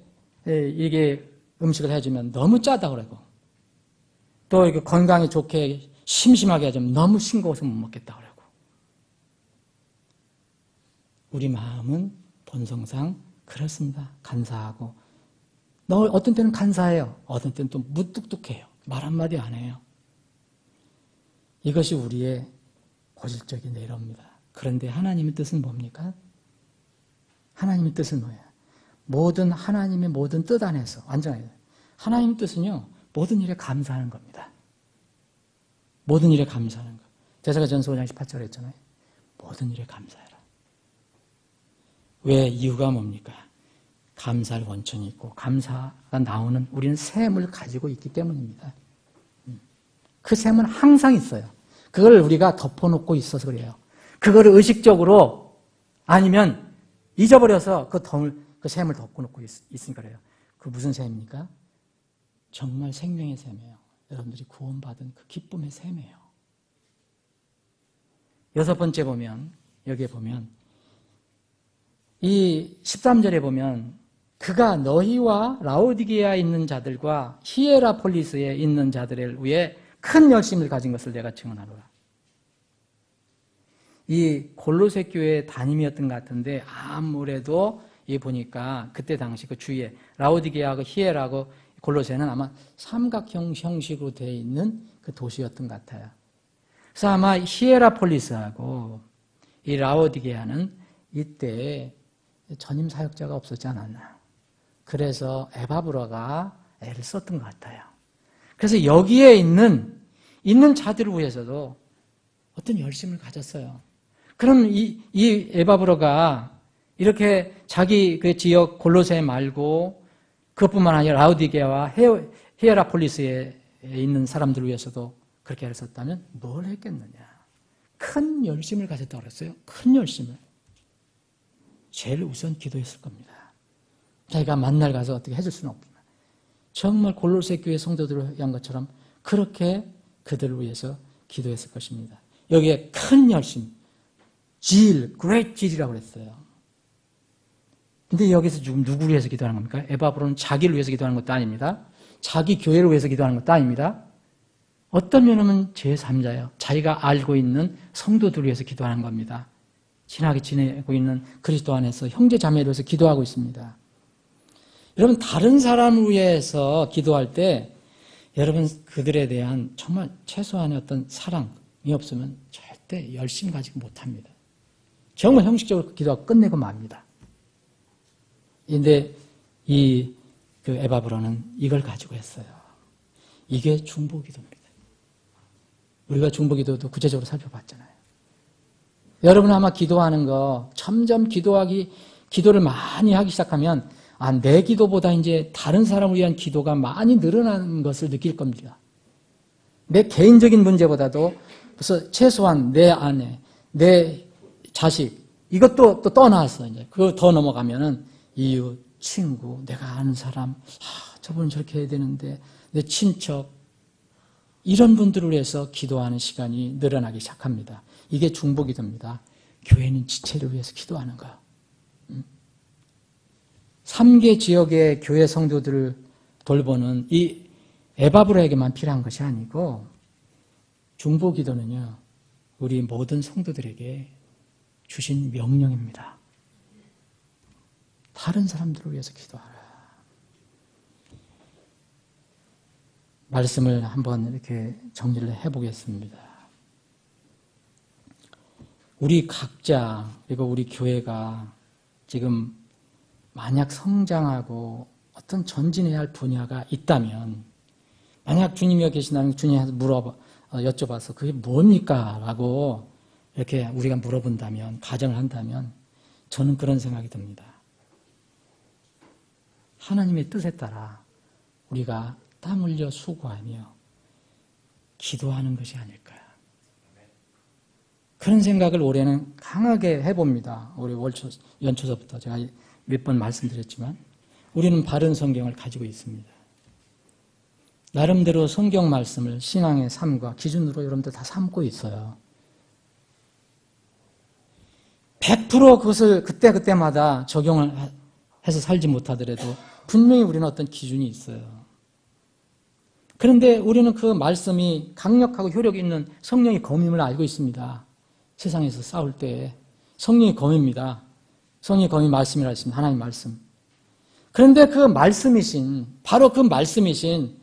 이게 음식을 해주면 너무 짜다고 그러고 또 이거 건강에 좋게 심심하게 해주면 너무 싱거워서 못 먹겠다고 그러고 우리 마음은 본성상 그렇습니다. 간사하고 어떤 때는 간사해요. 어떤 때는 또 무뚝뚝해요. 말 한마디 안 해요. 이것이 우리의 본질적인 내로입니다. 그런데 하나님의 뜻은 뭡니까? 하나님의 뜻은 뭐예요? 하나님의 모든 뜻 안에서 완전하게 하나님의 뜻은요. 모든 일에 감사하는 겁니다. 모든 일에 감사하는 것. 데살로니가전서 5장 18절에 했잖아요. 모든 일에 감사해라. 왜? 이유가 뭡니까? 감사할 원천이 있고 감사가 나오는 우리는 샘을 가지고 있기 때문입니다. 그 샘은 항상 있어요. 그걸 우리가 덮어놓고 있어서 그래요. 그거를 의식적으로 아니면 잊어버려서 그 샘을 덮어놓고 있으니까 그래요. 그 무슨 샘입니까? 정말 생명의 샘이에요. 여러분들이 구원받은 그 기쁨의 샘이에요. 6번째 보면 여기에 보면 이 13절에 보면 그가 너희와 라오디게아에 있는 자들과 히에라폴리스에 있는 자들을 위해 큰 열심을 가진 것을 내가 증언하노라. 이 골로새 교회의 담임이었던 것 같은데 아무래도 이 보니까 그때 당시 그 주위에 라오디게아하고 히에라하고 골로새는 아마 삼각형 형식으로 되어 있는 그 도시였던 것 같아요. 그래서 아마 히에라폴리스하고 이 라오디게아는 이때 전임 사역자가 없었지 않았나. 그래서 에바브라가 애를 썼던 것 같아요. 그래서 여기에 있는 자들을 위해서도 어떤 열심을 가졌어요. 그럼 이 에바브라가 이렇게 자기 그 지역 골로새 말고 그것뿐만 아니라 라오디게아와 히에라폴리스에 있는 사람들을 위해서도 그렇게 애를 썼다면 뭘 했겠느냐. 큰 열심을 가졌다고 그랬어요. 큰 열심을. 제일 우선 기도했을 겁니다. 자기가 만날 가서 어떻게 해줄 수는 없지만 정말 골로새 교회 성도들을 위한 것처럼 그렇게 그들을 위해서 기도했을 것입니다. 여기에 큰 열심, great zeal이라고 그랬어요. 근데 여기서 지금 누구를 위해서 기도하는 겁니까? 에바브로는 자기를 위해서 기도하는 것도 아닙니다. 자기 교회를 위해서 기도하는 것도 아닙니다. 어떤 면은 제3자예요. 자기가 알고 있는 성도들을 위해서 기도하는 겁니다. 친하게 지내고 있는 그리스도 안에서 형제 자매를 위해서 기도하고 있습니다. 여러분 다른 사람을 위해서 기도할 때 여러분 그들에 대한 정말 최소한의 어떤 사랑이 없으면 절대 열심 가지고 못합니다. 정말 형식적으로 기도하고 끝내고 맙니다. 근데 그 에바브라는 이걸 가지고 했어요. 이게 중보기도입니다. 우리가 중보기도도 구체적으로 살펴봤잖아요. 여러분 아마 기도하는 거 점점 기도를 많이 하기 시작하면 내 기도보다 이제 다른 사람을 위한 기도가 많이 늘어나는 것을 느낄 겁니다. 내 개인적인 문제보다도 벌써 최소한 내 아내, 내 자식 이것도 또 떠나서 이제 그거 더 넘어가면은 이웃, 친구, 내가 아는 사람, 저분은 저렇게 해야 되는데 내 친척 이런 분들을 위해서 기도하는 시간이 늘어나기 시작합니다. 이게 중보기도입니다. 교회는 지체를 위해서 기도하는 거예요. 3개 지역의 교회 성도들을 돌보는 이 에바브라에게만 필요한 것이 아니고 중보기도는요. 우리 모든 성도들에게 주신 명령입니다. 다른 사람들을 위해서 기도하라. 말씀을 한번 이렇게 정리를 해보겠습니다. 우리 각자 그리고 우리 교회가 지금 만약 성장하고 어떤 전진해야 할 분야가 있다면 만약 주님이 여기 계신다면 주님한테 여쭤봐서 그게 뭡니까? 라고 이렇게 우리가 물어본다면 가정을 한다면 저는 그런 생각이 듭니다. 하나님의 뜻에 따라 우리가 땀 흘려 수고하며 기도하는 것이 아닐까. 그런 생각을 올해는 강하게 해봅니다. 우리 연초서부터 제가 몇 번 말씀드렸지만 우리는 바른 성경을 가지고 있습니다. 나름대로 성경 말씀을 신앙의 삶과 기준으로 여러분들 다 삼고 있어요. 100% 그것을 그때그때마다 적용을 해서 살지 못하더라도 분명히 우리는 어떤 기준이 있어요. 그런데 우리는 그 말씀이 강력하고 효력이 있는 성령의 검임을 알고 있습니다. 세상에서 싸울 때 성령의 검입니다. 성령의 검이 말씀이라 했습니다. 하나님 말씀. 그런데 그 말씀이신, 바로 그 말씀이신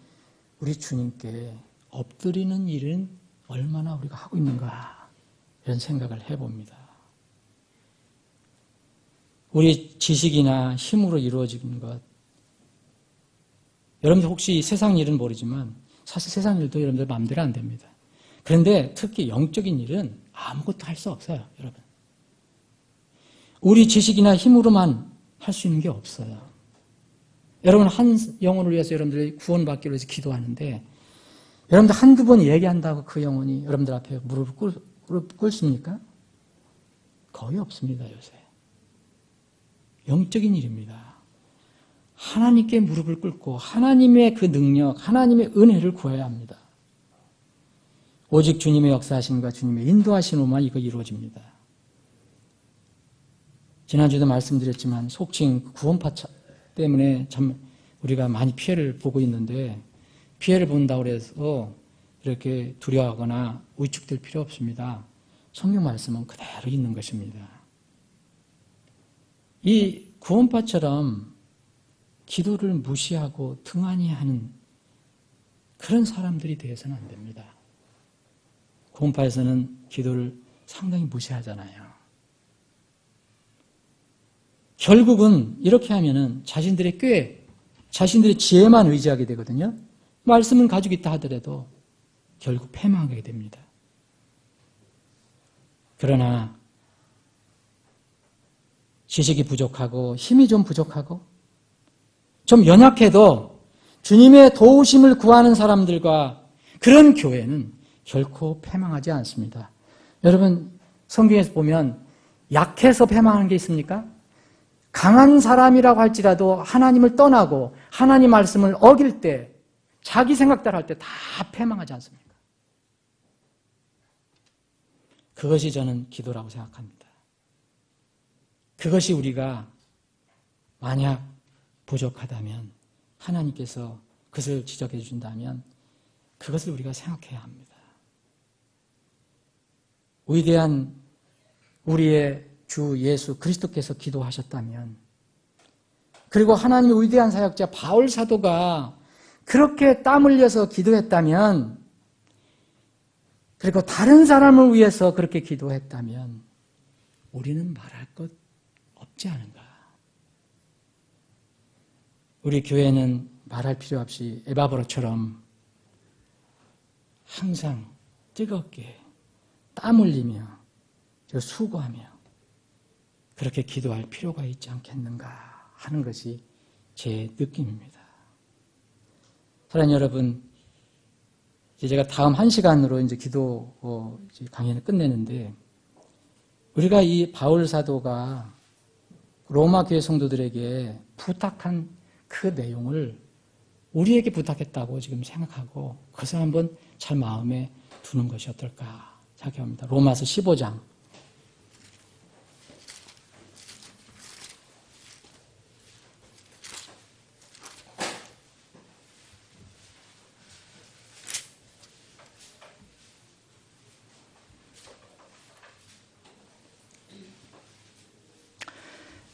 우리 주님께 엎드리는 일은 얼마나 우리가 하고 있는가, 이런 생각을 해봅니다. 우리 지식이나 힘으로 이루어지는 것, 여러분들 혹시 세상 일은 모르지만 사실 세상 일도 여러분들 마음대로 안 됩니다. 그런데 특히 영적인 일은 아무것도 할 수 없어요, 여러분. 우리 지식이나 힘으로만 할 수 있는 게 없어요. 여러분, 한 영혼을 위해서 여러분들이 구원받기 위해서 기도하는데 여러분들 한두 번 얘기한다고 그 영혼이 여러분들 앞에 무릎을 꿇습니까? 거의 없습니다, 요새. 영적인 일입니다. 하나님께 무릎을 꿇고 하나님의 그 능력, 하나님의 은혜를 구해야 합니다. 오직 주님의 역사하심과 주님의 인도하심으로만 이거 이루어집니다. 지난주에도 말씀드렸지만 속칭 구원파 때문에 참 우리가 많이 피해를 보고 있는데, 피해를 본다고 해서 이렇게 두려워하거나 위축될 필요 없습니다. 성경 말씀은 그대로 있는 것입니다. 이 구원파처럼 기도를 무시하고 등한히 하는 그런 사람들이 되어서는 안 됩니다. 구원파에서는 기도를 상당히 무시하잖아요. 결국은 이렇게 하면은 자신들의 꾀, 자신들의 지혜만 의지하게 되거든요. 말씀은 가지고 있다 하더라도 결국 패망하게 됩니다. 그러나 지식이 부족하고 힘이 좀 부족하고 좀 연약해도 주님의 도우심을 구하는 사람들과 그런 교회는 결코 패망하지 않습니다. 여러분, 성경에서 보면 약해서 패망하는 게 있습니까? 강한 사람이라고 할지라도 하나님을 떠나고 하나님 말씀을 어길 때, 자기 생각대로 할 때 다 패망하지 않습니까? 그것이 저는 기도라고 생각합니다. 그것이 우리가 만약 부족하다면, 하나님께서 그것을 지적해 준다면 그것을 우리가 생각해야 합니다. 위대한 우리의 주 예수 그리스도께서 기도하셨다면, 그리고 하나님의 위대한 사역자 바울 사도가 그렇게 땀 흘려서 기도했다면, 그리고 다른 사람을 위해서 그렇게 기도했다면 우리는 말할 것 없지 않은가. 우리 교회는 말할 필요 없이 에바브로처럼 항상 뜨겁게 땀 흘리며 수고하며 그렇게 기도할 필요가 있지 않겠는가 하는 것이 제 느낌입니다. 사랑하는 여러분, 이제 제가 다음 1시간으로 이제 기도 강연을 끝내는데, 우리가 이 바울 사도가 로마 교회 성도들에게 부탁한 그 내용을 우리에게 부탁했다고 지금 생각하고 그것을 한번 잘 마음에 두는 것이 어떨까 생각합니다. 로마서 15장.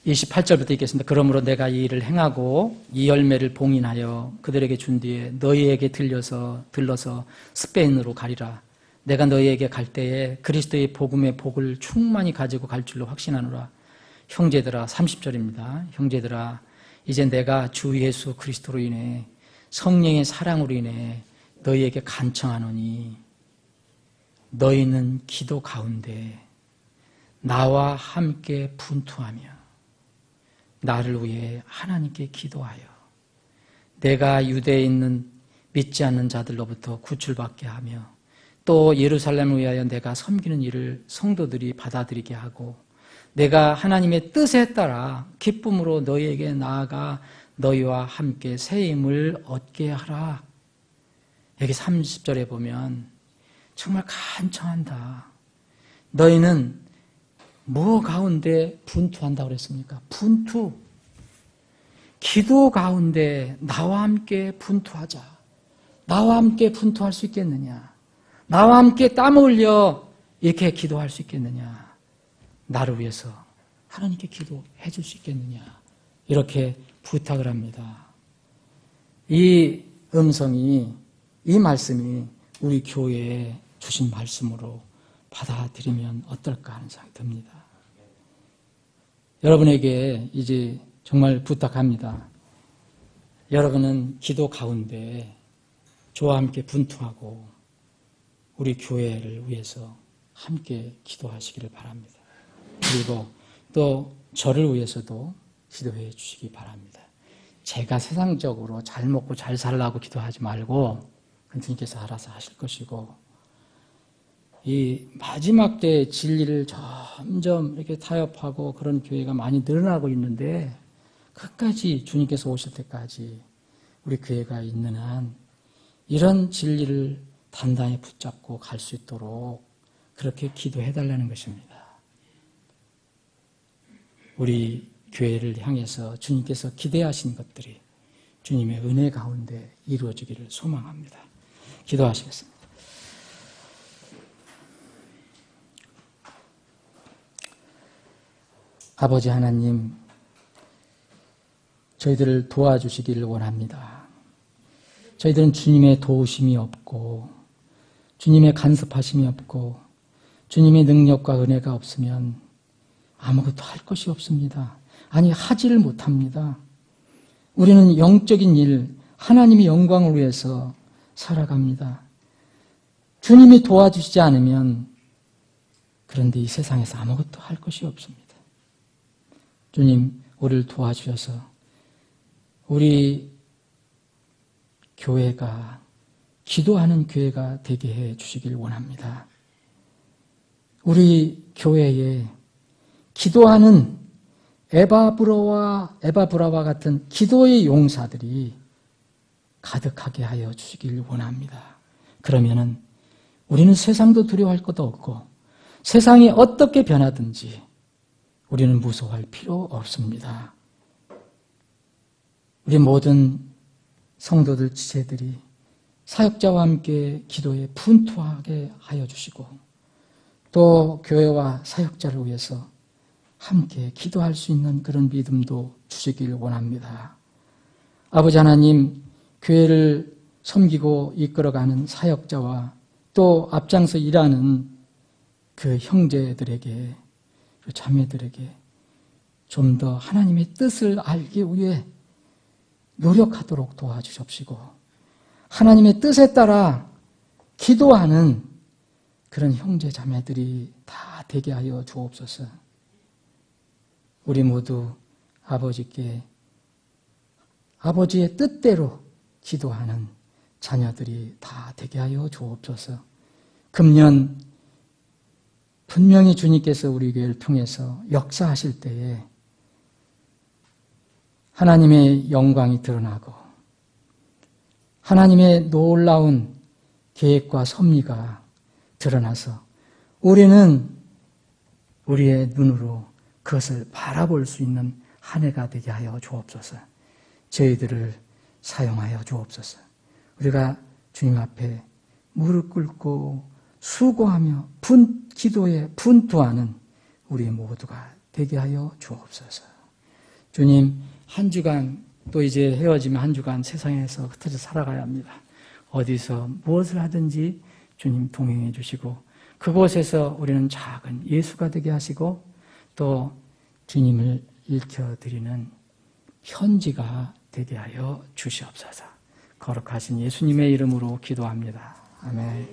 (28절부터) 읽겠습니다. 그러므로 내가 이 일을 행하고 이 열매를 봉인하여 그들에게 준 뒤에 너희에게 들러서 스페인으로 가리라. 내가 너희에게 갈 때에 그리스도의 복음의 복을 충만히 가지고 갈 줄로 확신하노라. 형제들아, 30절입니다. 형제들아, 이제 내가 주 예수 그리스도로 인해 성령의 사랑으로 인해 너희에게 간청하노니 너희는 기도 가운데 나와 함께 분투하며 나를 위해 하나님께 기도하여 내가 유대에 있는 믿지 않는 자들로부터 구출받게 하며 또 예루살렘을 위하여 내가 섬기는 일을 성도들이 받아들이게 하고 내가 하나님의 뜻에 따라 기쁨으로 너희에게 나아가 너희와 함께 새 힘을 얻게 하라. 여기 30절에 보면 정말 간청한다. 너희는 뭐 가운데 분투한다고 그랬습니까? 분투. 기도 가운데 나와 함께 분투하자. 나와 함께 분투할 수 있겠느냐? 나와 함께 땀 흘려 이렇게 기도할 수 있겠느냐? 나를 위해서 하나님께 기도해 줄 수 있겠느냐? 이렇게 부탁을 합니다. 이 음성이, 이 말씀이 우리 교회에 주신 말씀으로 받아들이면 어떨까 하는 생각이 듭니다. 여러분에게 이제 정말 부탁합니다. 여러분은 기도 가운데 저와 함께 분투하고 우리 교회를 위해서 함께 기도하시기를 바랍니다. 그리고 또 저를 위해서도 기도해 주시기 바랍니다. 제가 세상적으로 잘 먹고 잘 살라고 기도하지 말고 주님께서 알아서 하실 것이고, 이 마지막 때의 진리를 점점 이렇게 타협하고 그런 교회가 많이 늘어나고 있는데, 끝까지 주님께서 오실 때까지 우리 교회가 있는 한 이런 진리를 단단히 붙잡고 갈 수 있도록 그렇게 기도해달라는 것입니다. 우리 교회를 향해서 주님께서 기대하신 것들이 주님의 은혜 가운데 이루어지기를 소망합니다. 기도하시겠습니다. 아버지 하나님, 저희들을 도와주시기를 원합니다. 저희들은 주님의 도우심이 없고 주님의 간섭하심이 없고 주님의 능력과 은혜가 없으면 아무것도 할 것이 없습니다. 아니, 하지를 못합니다. 우리는 영적인 일, 하나님의 영광을 위해서 살아갑니다. 주님이 도와주시지 않으면 그런데 이 세상에서 아무것도 할 것이 없습니다. 주님, 우리를 도와주셔서 우리 교회가 기도하는 교회가 되게 해 주시길 원합니다. 우리 교회에 기도하는 에바브라와 같은 기도의 용사들이 가득하게 하여 주시길 원합니다. 그러면은 우리는 세상도 두려워할 것도 없고 세상이 어떻게 변하든지 우리는 무서워할 필요 없습니다. 우리 모든 성도들 지체들이 사역자와 함께 기도에 분투하게 하여 주시고 또 교회와 사역자를 위해서 함께 기도할 수 있는 그런 믿음도 주시길 원합니다. 아버지 하나님, 교회를 섬기고 이끌어가는 사역자와 또 앞장서 일하는 그 형제들에게, 그 자매들에게 좀 더 하나님의 뜻을 알기 위해 노력하도록 도와주십시고 하나님의 뜻에 따라 기도하는 그런 형제 자매들이 다 되게 하여 주옵소서. 우리 모두 아버지께 아버지의 뜻대로 기도하는 자녀들이 다 되게 하여 주옵소서. 금년 분명히 주님께서 우리 교회를 통해서 역사하실 때에 하나님의 영광이 드러나고 하나님의 놀라운 계획과 섭리가 드러나서 우리는 우리의 눈으로 그것을 바라볼 수 있는 한 해가 되게 하여 주옵소서. 저희들을 사용하여 주옵소서. 우리가 주님 앞에 무릎 꿇고 수고하며 기도에 분투하는 우리 모두가 되게 하여 주옵소서. 주님, 한 주간 또 이제 헤어지면 한 주간 세상에서 흩어져 살아가야 합니다. 어디서 무엇을 하든지 주님 동행해 주시고 그곳에서 우리는 작은 예수가 되게 하시고 또 주님을 일켜드리는 현지가 되게 하여 주시옵소서. 거룩하신 예수님의 이름으로 기도합니다. 아멘.